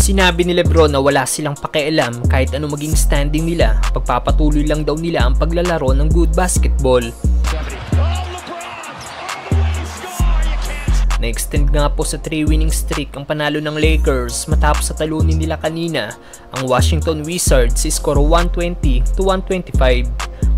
Sinabi ni Lebron na wala silang pakialam kahit ano maging standing nila, pagpapatuloy lang daw nila ang paglalaro ng good basketball. Na-extend nga po sa 3 winning streak ang panalo ng Lakers matapos sa talunin nila kanina ang Washington Wizards sa score 120-125.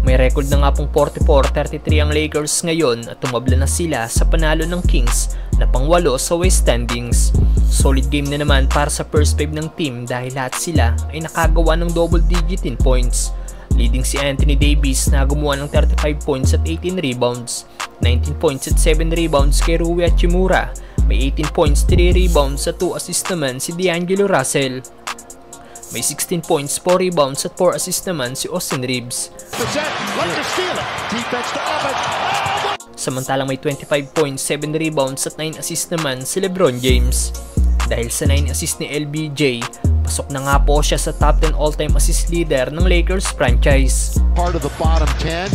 May record na nga pong 44-33 ang Lakers ngayon at tumabla na sila sa panalo ng Kings na pang-8 sa West standings. Solid game na naman para sa first 5 ng team dahil lahat sila ay nakagawa ng double digit in points. Leading si Anthony Davis na gumawa ng 35 points at 18 rebounds, 19 points at 7 rebounds kay Rui Hachimura. May 18 points, 3 rebounds at 2 assists naman si D'Angelo Russell. May 16 points, 4 rebounds at 4 assists naman si Austin Reeves. Samantalang may 25 points, 7 rebounds at 9 assists naman si LeBron James. Dahil sa 9 assists ni LBJ, pasok na nga po siya sa top 10 all-time assist leader ng Lakers franchise. Part of the bottom 10,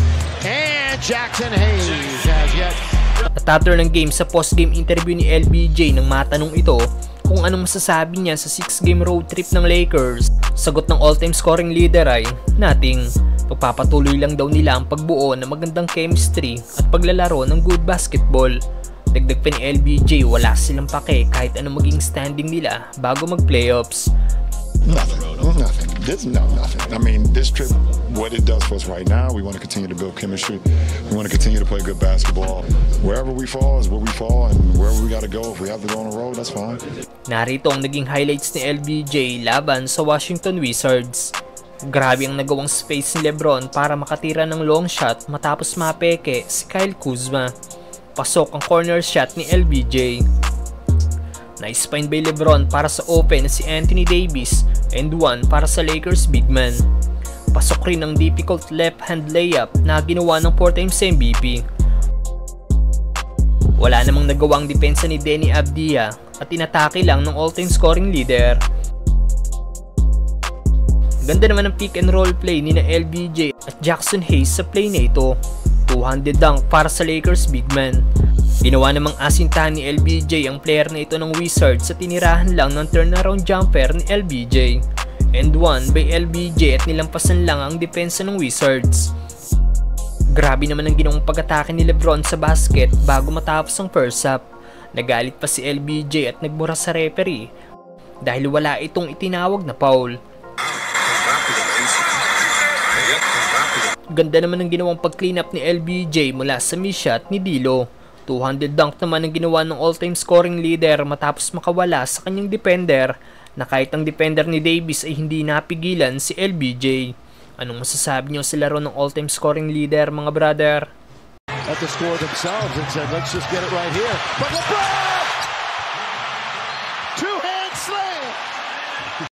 and Jackson Hayes has yet. At after ng game sa post-game interview ni LBJ nang matanong ito kung anong masasabi niya sa 6-game road trip ng Lakers, sagot ng all-time scoring leader ay, nothing. Pagpapatuloy lang daw nila ang pagbuo ng magandang chemistry at paglalaro ng good basketball. Dagdag pa ni LBJ, wala silang pake kahit ano maging standing nila bago mag-playoffs. Nothing. Nothing. I mean, this trip, what it does for us right now, we want to continue to build chemistry. We want to continue to play good basketball. Wherever we fall is where we fall, and wherever we got to go, if we have to go on the road, that's fine. Narito ang naging highlights ni LBJ laban sa Washington Wizards. Grabe ang nagawang space ni LeBron para makatira ng long shot matapos mapeke si Kyle Kuzma. Pasok ang corner shot ni LBJ. Nice find by LeBron para sa open si Anthony Davis and one para sa Lakers big man. Pasok rin ang difficult left hand layup na ginawa ng 4 times MVP. Wala namang nagawang depensa ni Denny Avdia at inatake lang ng all-time scoring leader. Ganda naman ang pick and roll play ni na LBJ at Jackson Hayes sa play na ito. 200 dunk para sa Lakers big man. Ginawa namang asintahan ni LBJ ang player na ito ng Wizards sa tinirahan lang ng turnaround jumper ni LBJ. And one by LBJ at nilampasan lang ang depensa ng Wizards. Grabe naman ang ginawang pag-atake ni LeBron sa basket bago matapos ang first half. Nagalit pa si LBJ at nagmura sa referee dahil wala itong itinawag na foul. Ganda naman ang ginawang pag-clean up ni LBJ mula sa miss shot ni D'Lo. 200 dunk naman ang ginawa ng all-time scoring leader matapos makawala sa kanyang defender na kahit ang defender ni Davis ay hindi napigilan si LBJ. Anong masasabi niyo sa laro ng all-time scoring leader mga brother? At the score themselves and said, let's just get it right here. But LeBron!